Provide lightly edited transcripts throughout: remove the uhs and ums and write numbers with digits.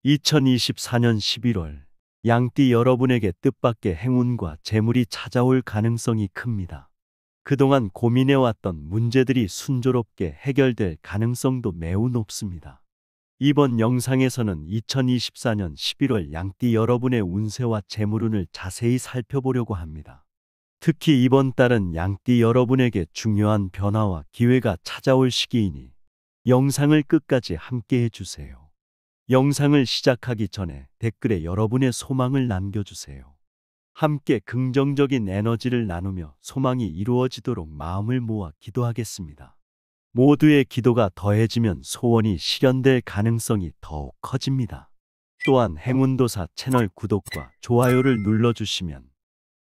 2024년 11월, 양띠 여러분에게 뜻밖의 행운과 재물이 찾아올 가능성이 큽니다. 그동안 고민해왔던 문제들이 순조롭게 해결될 가능성도 매우 높습니다. 이번 영상에서는 2024년 11월 양띠 여러분의 운세와 재물운을 자세히 살펴보려고 합니다. 특히 이번 달은 양띠 여러분에게 중요한 변화와 기회가 찾아올 시기이니 영상을 끝까지 함께 해주세요. 영상을 시작하기 전에 댓글에 여러분의 소망을 남겨주세요. 함께 긍정적인 에너지를 나누며 소망이 이루어지도록 마음을 모아 기도하겠습니다. 모두의 기도가 더해지면 소원이 실현될 가능성이 더욱 커집니다. 또한 행운도사 채널 구독과 좋아요를 눌러주시면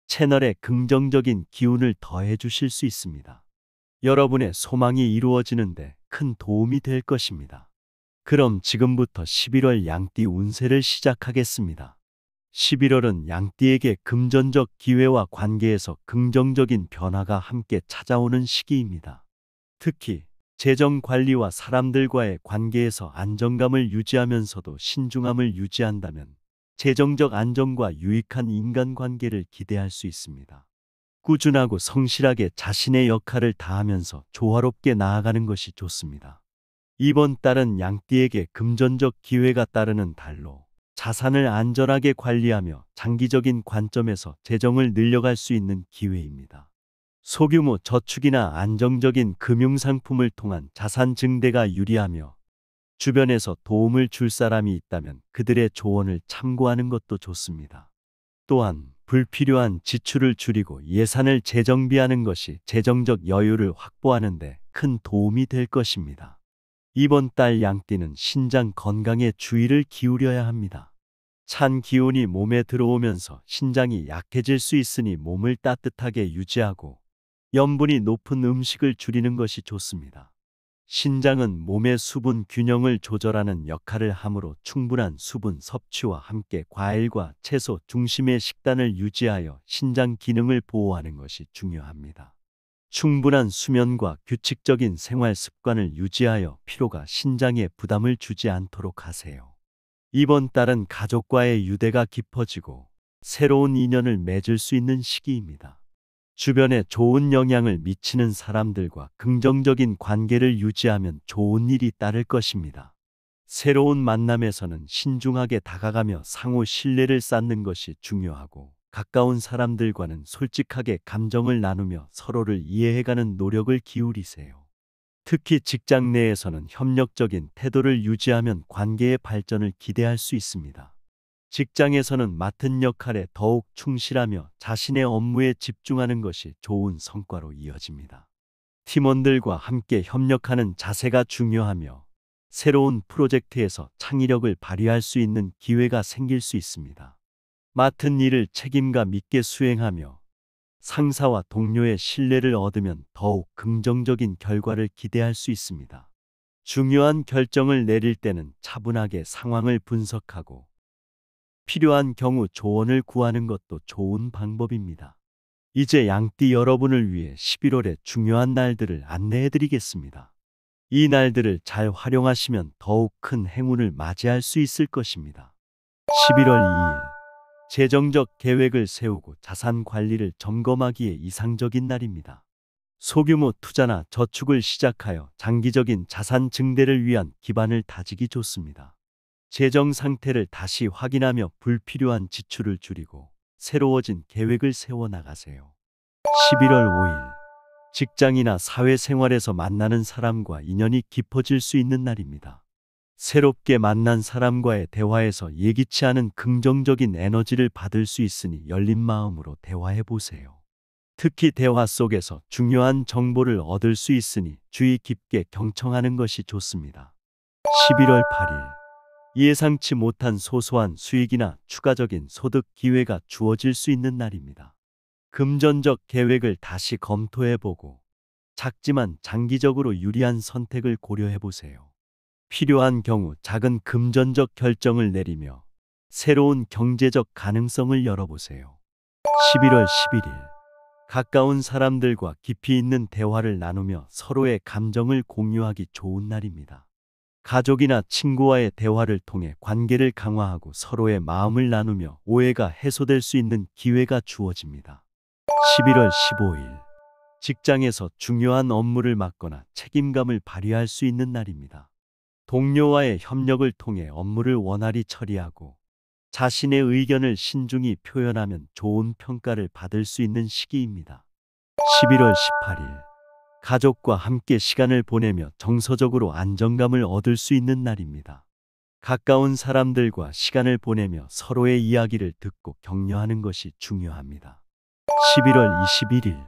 채널에 긍정적인 기운을 더해 주실 수 있습니다. 여러분의 소망이 이루어지는데 큰 도움이 될 것입니다. 그럼 지금부터 11월 양띠 운세를 시작하겠습니다. 11월은 양띠에게 금전적 기회와 관계에서 긍정적인 변화가 함께 찾아오는 시기입니다. 특히 재정 관리와 사람들과의 관계에서 안정감을 유지하면서도 신중함을 유지한다면 재정적 안정과 유익한 인간관계를 기대할 수 있습니다. 꾸준하고 성실하게 자신의 역할을 다하면서 조화롭게 나아가는 것이 좋습니다. 이번 달은 양띠에게 금전적 기회가 따르는 달로 자산을 안전하게 관리하며 장기적인 관점에서 재정을 늘려갈 수 있는 기회입니다. 소규모 저축이나 안정적인 금융상품을 통한 자산 증대가 유리하며 주변에서 도움을 줄 사람이 있다면 그들의 조언을 참고하는 것도 좋습니다. 또한 불필요한 지출을 줄이고 예산을 재정비하는 것이 재정적 여유를 확보하는 데 큰 도움이 될 것입니다. 이번 달 양띠는 신장 건강에 주의를 기울여야 합니다. 찬 기운이 몸에 들어오면서 신장이 약해질 수 있으니 몸을 따뜻하게 유지하고 염분이 높은 음식을 줄이는 것이 좋습니다. 신장은 몸의 수분 균형을 조절하는 역할을 하므로 충분한 수분 섭취와 함께 과일과 채소 중심의 식단을 유지하여 신장 기능을 보호하는 것이 중요합니다. 충분한 수면과 규칙적인 생활 습관을 유지하여 피로가 신장에 부담을 주지 않도록 하세요. 이번 달은 가족과의 유대가 깊어지고 새로운 인연을 맺을 수 있는 시기입니다. 주변에 좋은 영향을 미치는 사람들과 긍정적인 관계를 유지하면 좋은 일이 따를 것입니다. 새로운 만남에서는 신중하게 다가가며 상호 신뢰를 쌓는 것이 중요하고 가까운 사람들과는 솔직하게 감정을 나누며 서로를 이해해가는 노력을 기울이세요. 특히 직장 내에서는 협력적인 태도를 유지하면 관계의 발전을 기대할 수 있습니다. 직장에서는 맡은 역할에 더욱 충실하며 자신의 업무에 집중하는 것이 좋은 성과로 이어집니다. 팀원들과 함께 협력하는 자세가 중요하며 새로운 프로젝트에서 창의력을 발휘할 수 있는 기회가 생길 수 있습니다. 맡은 일을 책임감 있게 수행하며 상사와 동료의 신뢰를 얻으면 더욱 긍정적인 결과를 기대할 수 있습니다. 중요한 결정을 내릴 때는 차분하게 상황을 분석하고 필요한 경우 조언을 구하는 것도 좋은 방법입니다. 이제 양띠 여러분을 위해 11월의 중요한 날들을 안내해 드리겠습니다. 이 날들을 잘 활용하시면 더욱 큰 행운을 맞이할 수 있을 것입니다. 11월 2일, 재정적 계획을 세우고 자산 관리를 점검하기에 이상적인 날입니다. 소규모 투자나 저축을 시작하여 장기적인 자산 증대를 위한 기반을 다지기 좋습니다. 재정 상태를 다시 확인하며 불필요한 지출을 줄이고 새로워진 계획을 세워나가세요. 11월 5일, 직장이나 사회생활에서 만나는 사람과 인연이 깊어질 수 있는 날입니다. 새롭게 만난 사람과의 대화에서 예기치 않은 긍정적인 에너지를 받을 수 있으니 열린 마음으로 대화해 보세요. 특히 대화 속에서 중요한 정보를 얻을 수 있으니 주의 깊게 경청하는 것이 좋습니다. 11월 8일, 예상치 못한 소소한 수익이나 추가적인 소득 기회가 주어질 수 있는 날입니다. 금전적 계획을 다시 검토해보고 작지만 장기적으로 유리한 선택을 고려해보세요. 필요한 경우 작은 금전적 결정을 내리며 새로운 경제적 가능성을 열어보세요. 11월 11일, 가까운 사람들과 깊이 있는 대화를 나누며 서로의 감정을 공유하기 좋은 날입니다. 가족이나 친구와의 대화를 통해 관계를 강화하고 서로의 마음을 나누며 오해가 해소될 수 있는 기회가 주어집니다. 11월 15일. 직장에서 중요한 업무를 맡거나 책임감을 발휘할 수 있는 날입니다. 동료와의 협력을 통해 업무를 원활히 처리하고 자신의 의견을 신중히 표현하면 좋은 평가를 받을 수 있는 시기입니다. 11월 18일. 가족과 함께 시간을 보내며 정서적으로 안정감을 얻을 수 있는 날입니다. 가까운 사람들과 시간을 보내며 서로의 이야기를 듣고 격려하는 것이 중요합니다. 11월 21일.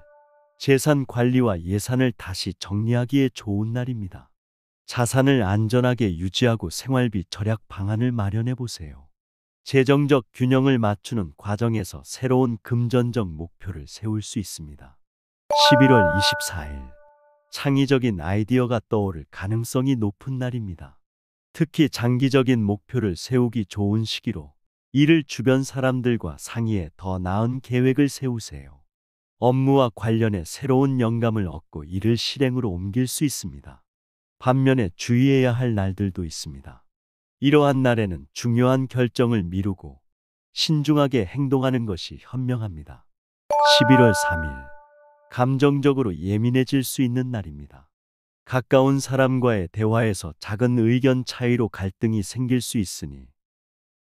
재산 관리와 예산을 다시 정리하기에 좋은 날입니다. 자산을 안전하게 유지하고 생활비 절약 방안을 마련해 보세요. 재정적 균형을 맞추는 과정에서 새로운 금전적 목표를 세울 수 있습니다. 11월 24일. 창의적인 아이디어가 떠오를 가능성이 높은 날입니다. 특히 장기적인 목표를 세우기 좋은 시기로 이를 주변 사람들과 상의해 더 나은 계획을 세우세요. 업무와 관련해 새로운 영감을 얻고 이를 실행으로 옮길 수 있습니다. 반면에 주의해야 할 날들도 있습니다. 이러한 날에는 중요한 결정을 미루고 신중하게 행동하는 것이 현명합니다. 11월 3일. 감정적으로 예민해질 수 있는 날입니다. 가까운 사람과의 대화에서 작은 의견 차이로 갈등이 생길 수 있으니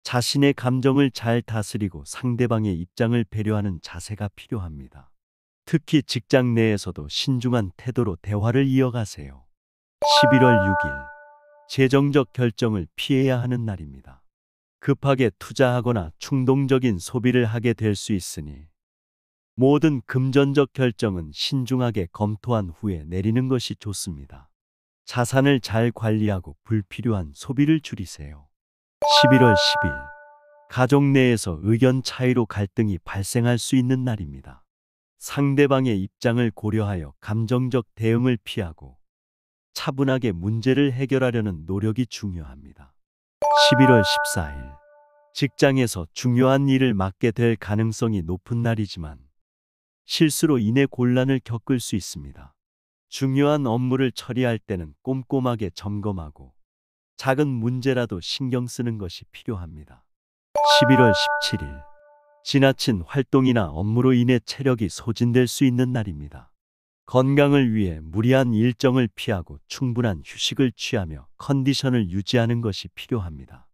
자신의 감정을 잘 다스리고 상대방의 입장을 배려하는 자세가 필요합니다. 특히 직장 내에서도 신중한 태도로 대화를 이어가세요. 11월 6일. 재정적 결정을 피해야 하는 날입니다. 급하게 투자하거나 충동적인 소비를 하게 될 수 있으니 모든 금전적 결정은 신중하게 검토한 후에 내리는 것이 좋습니다. 자산을 잘 관리하고 불필요한 소비를 줄이세요. 11월 10일. 가족 내에서 의견 차이로 갈등이 발생할 수 있는 날입니다. 상대방의 입장을 고려하여 감정적 대응을 피하고 차분하게 문제를 해결하려는 노력이 중요합니다. 11월 14일. 직장에서 중요한 일을 맡게 될 가능성이 높은 날이지만 실수로 인해 곤란을 겪을 수 있습니다. 중요한 업무를 처리할 때는 꼼꼼하게 점검하고 작은 문제라도 신경 쓰는 것이 필요합니다. 11월 17일. 지나친 활동이나 업무로 인해 체력이 소진될 수 있는 날입니다. 건강을 위해 무리한 일정을 피하고 충분한 휴식을 취하며 컨디션을 유지하는 것이 필요합니다.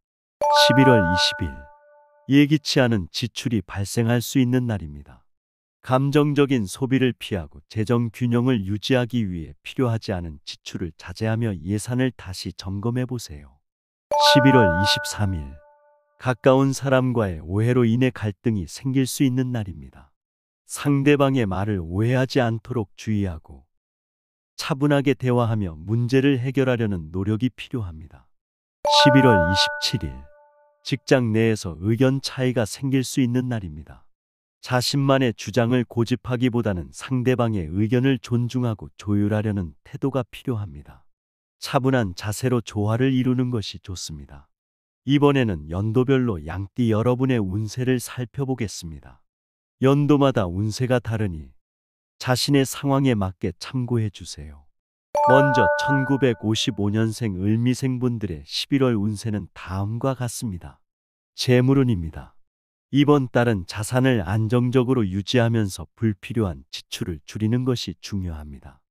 11월 20일. 예기치 않은 지출이 발생할 수 있는 날입니다. 감정적인 소비를 피하고 재정 균형을 유지하기 위해 필요하지 않은 지출을 자제하며 예산을 다시 점검해 보세요. 11월 23일. 가까운 사람과의 오해로 인해 갈등이 생길 수 있는 날입니다. 상대방의 말을 오해하지 않도록 주의하고 차분하게 대화하며 문제를 해결하려는 노력이 필요합니다. 11월 27일. 직장 내에서 의견 차이가 생길 수 있는 날입니다. 자신만의 주장을 고집하기보다는 상대방의 의견을 존중하고 조율하려는 태도가 필요합니다. 차분한 자세로 조화를 이루는 것이 좋습니다. 이번에는 연도별로 양띠 여러분의 운세를 살펴보겠습니다. 연도마다 운세가 다르니 자신의 상황에 맞게 참고해 주세요. 먼저 1955년생 을미생 분들의 11월 운세는 다음과 같습니다. 재물운입니다. 이번 달은 자산을 안정적으로 유지하면서 불필요한 지출을 줄이는 것이 중요합니다.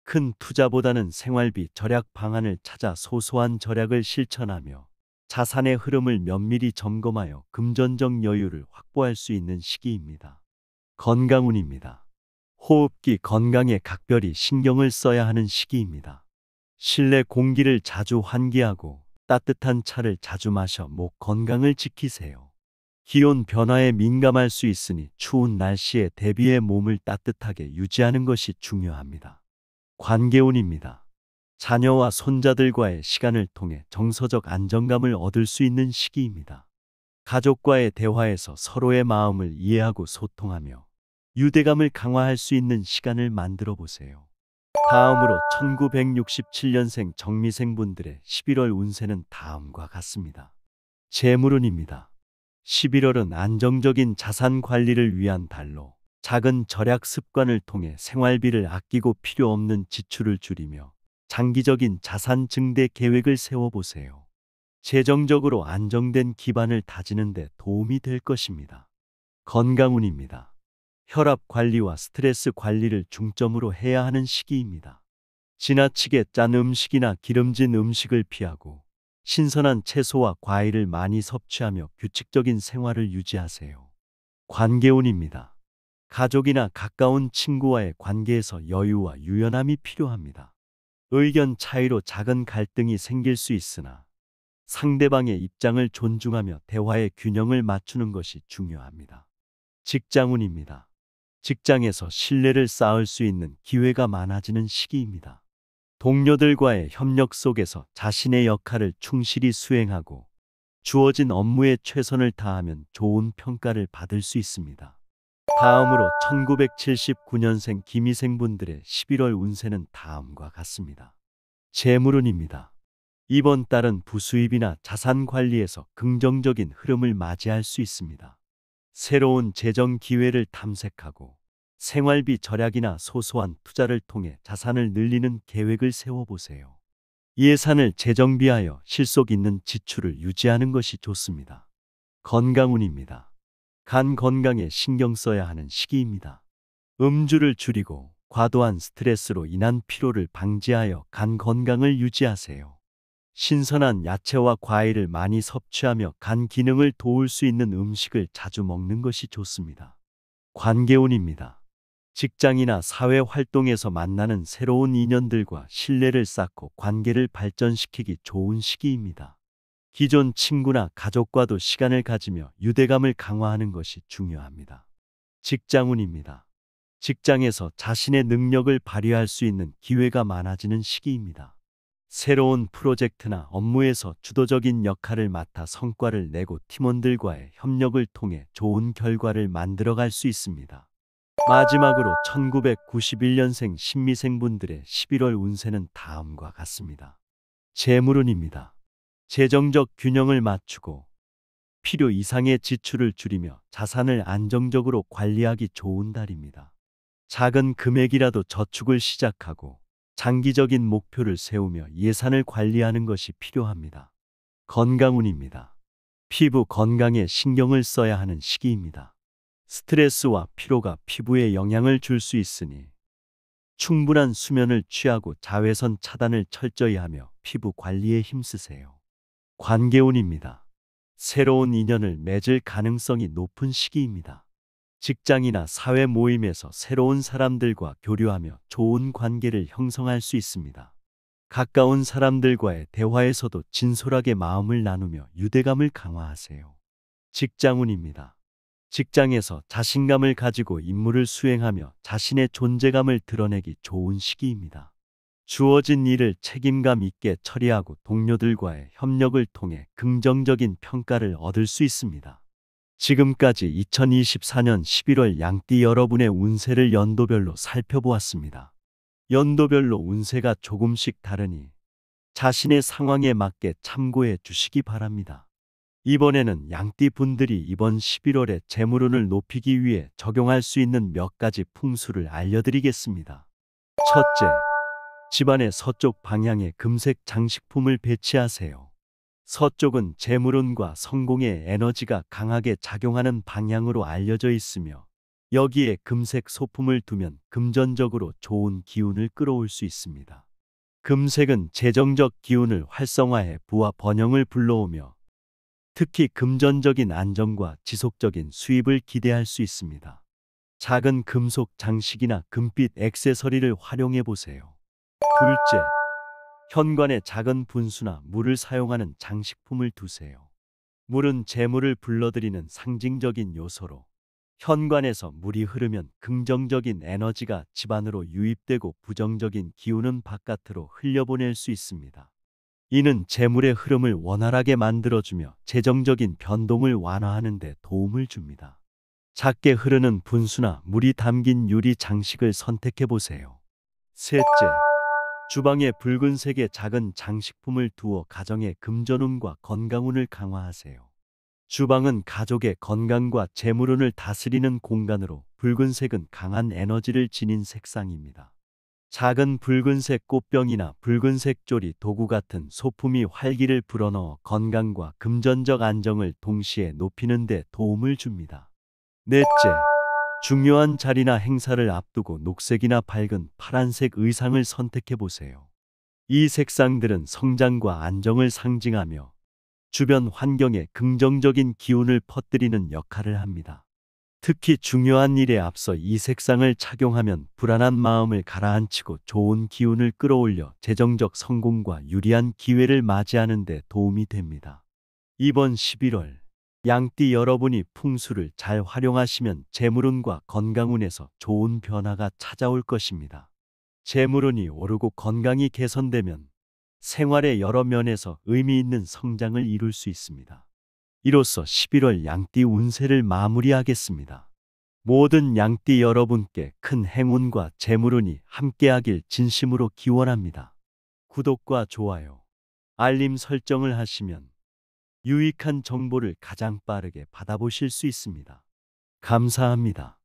큰 투자보다는 생활비 절약 방안을 찾아 소소한 절약을 실천하며 자산의 흐름을 면밀히 점검하여 금전적 여유를 확보할 수 있는 시기입니다. 건강운입니다. 호흡기 건강에 각별히 신경을 써야 하는 시기입니다. 실내 공기를 자주 환기하고 따뜻한 차를 자주 마셔 목 건강을 지키세요. 기온 변화에 민감할 수 있으니 추운 날씨에 대비해 몸을 따뜻하게 유지하는 것이 중요합니다. 관계운입니다. 자녀와 손자들과의 시간을 통해 정서적 안정감을 얻을 수 있는 시기입니다. 가족과의 대화에서 서로의 마음을 이해하고 소통하며 유대감을 강화할 수 있는 시간을 만들어 보세요. 다음으로 1967년생 정미생 분들의 11월 운세는 다음과 같습니다. 재물운입니다. 11월은 안정적인 자산 관리를 위한 달로 작은 절약 습관을 통해 생활비를 아끼고 필요 없는 지출을 줄이며 장기적인 자산 증대 계획을 세워보세요. 재정적으로 안정된 기반을 다지는 데 도움이 될 것입니다. 건강운입니다. 혈압 관리와 스트레스 관리를 중점으로 해야 하는 시기입니다. 지나치게 짠 음식이나 기름진 음식을 피하고 신선한 채소와 과일을 많이 섭취하며 규칙적인 생활을 유지하세요. 관계운입니다. 가족이나 가까운 친구와의 관계에서 여유와 유연함이 필요합니다. 의견 차이로 작은 갈등이 생길 수 있으나 상대방의 입장을 존중하며 대화의 균형을 맞추는 것이 중요합니다. 직장운입니다. 직장에서 신뢰를 쌓을 수 있는 기회가 많아지는 시기입니다. 동료들과의 협력 속에서 자신의 역할을 충실히 수행하고 주어진 업무에 최선을 다하면 좋은 평가를 받을 수 있습니다. 다음으로 1979년생 김희생분들의 11월 운세는 다음과 같습니다. 재물운입니다. 이번 달은 부수입이나 자산 관리에서 긍정적인 흐름을 맞이할 수 있습니다. 새로운 재정 기회를 탐색하고 생활비 절약이나 소소한 투자를 통해 자산을 늘리는 계획을 세워보세요. 예산을 재정비하여 실속 있는 지출을 유지하는 것이 좋습니다. 건강운입니다. 간 건강에 신경 써야 하는 시기입니다. 음주를 줄이고 과도한 스트레스로 인한 피로를 방지하여 간 건강을 유지하세요. 신선한 야채와 과일을 많이 섭취하며 간 기능을 도울 수 있는 음식을 자주 먹는 것이 좋습니다. 관계운입니다. 직장이나 사회 활동에서 만나는 새로운 인연들과 신뢰를 쌓고 관계를 발전시키기 좋은 시기입니다. 기존 친구나 가족과도 시간을 가지며 유대감을 강화하는 것이 중요합니다. 직장운입니다. 직장에서 자신의 능력을 발휘할 수 있는 기회가 많아지는 시기입니다. 새로운 프로젝트나 업무에서 주도적인 역할을 맡아 성과를 내고 팀원들과의 협력을 통해 좋은 결과를 만들어갈 수 있습니다. 마지막으로 1991년생 신미생분들의 11월 운세는 다음과 같습니다. 재물운입니다. 재정적 균형을 맞추고 필요 이상의 지출을 줄이며 자산을 안정적으로 관리하기 좋은 달입니다. 작은 금액이라도 저축을 시작하고 장기적인 목표를 세우며 예산을 관리하는 것이 필요합니다. 건강운입니다. 피부 건강에 신경을 써야 하는 시기입니다. 스트레스와 피로가 피부에 영향을 줄 수 있으니 충분한 수면을 취하고 자외선 차단을 철저히 하며 피부 관리에 힘쓰세요. 관계운입니다. 새로운 인연을 맺을 가능성이 높은 시기입니다. 직장이나 사회 모임에서 새로운 사람들과 교류하며 좋은 관계를 형성할 수 있습니다. 가까운 사람들과의 대화에서도 진솔하게 마음을 나누며 유대감을 강화하세요. 직장운입니다. 직장에서 자신감을 가지고 임무를 수행하며 자신의 존재감을 드러내기 좋은 시기입니다. 주어진 일을 책임감 있게 처리하고 동료들과의 협력을 통해 긍정적인 평가를 얻을 수 있습니다. 지금까지 2024년 11월 양띠 여러분의 운세를 연도별로 살펴보았습니다. 연도별로 운세가 조금씩 다르니 자신의 상황에 맞게 참고해 주시기 바랍니다. 이번에는 양띠 분들이 이번 11월에 재물운을 높이기 위해 적용할 수 있는 몇 가지 풍수를 알려드리겠습니다. 첫째, 집안의 서쪽 방향에 금색 장식품을 배치하세요. 서쪽은 재물운과 성공의 에너지가 강하게 작용하는 방향으로 알려져 있으며 여기에 금색 소품을 두면 금전적으로 좋은 기운을 끌어올 수 있습니다. 금색은 재정적 기운을 활성화해 부와 번영을 불러오며 특히 금전적인 안정과 지속적인 수입을 기대할 수 있습니다. 작은 금속 장식이나 금빛 액세서리를 활용해 보세요. 둘째, 현관에 작은 분수나 물을 사용하는 장식품을 두세요. 물은 재물을 불러들이는 상징적인 요소로 현관에서 물이 흐르면 긍정적인 에너지가 집 안으로 유입되고 부정적인 기운은 바깥으로 흘려보낼 수 있습니다. 이는 재물의 흐름을 원활하게 만들어주며 재정적인 변동을 완화하는 데 도움을 줍니다. 작게 흐르는 분수나 물이 담긴 유리 장식을 선택해 보세요. 셋째, 주방에 붉은색의 작은 장식품을 두어 가정의 금전운과 건강운을 강화하세요. 주방은 가족의 건강과 재물운을 다스리는 공간으로 붉은색은 강한 에너지를 지닌 색상입니다. 작은 붉은색 꽃병이나 붉은색 조리 도구 같은 소품이 활기를 불어넣어 건강과 금전적 안정을 동시에 높이는 데 도움을 줍니다. 넷째, 중요한 자리나 행사를 앞두고 녹색이나 밝은 파란색 의상을 선택해 보세요. 이 색상들은 성장과 안정을 상징하며 주변 환경에 긍정적인 기운을 퍼뜨리는 역할을 합니다. 특히 중요한 일에 앞서 이 색상을 착용하면 불안한 마음을 가라앉히고 좋은 기운을 끌어올려 재정적 성공과 유리한 기회를 맞이하는 데 도움이 됩니다. 이번 11월, 양띠 여러분이 풍수를 잘 활용하시면 재물운과 건강운에서 좋은 변화가 찾아올 것입니다. 재물운이 오르고 건강이 개선되면 생활의 여러 면에서 의미 있는 성장을 이룰 수 있습니다. 이로써 11월 양띠 운세를 마무리하겠습니다. 모든 양띠 여러분께 큰 행운과 재물운이 함께하길 진심으로 기원합니다. 구독과 좋아요, 알림 설정을 하시면 유익한 정보를 가장 빠르게 받아보실 수 있습니다. 감사합니다.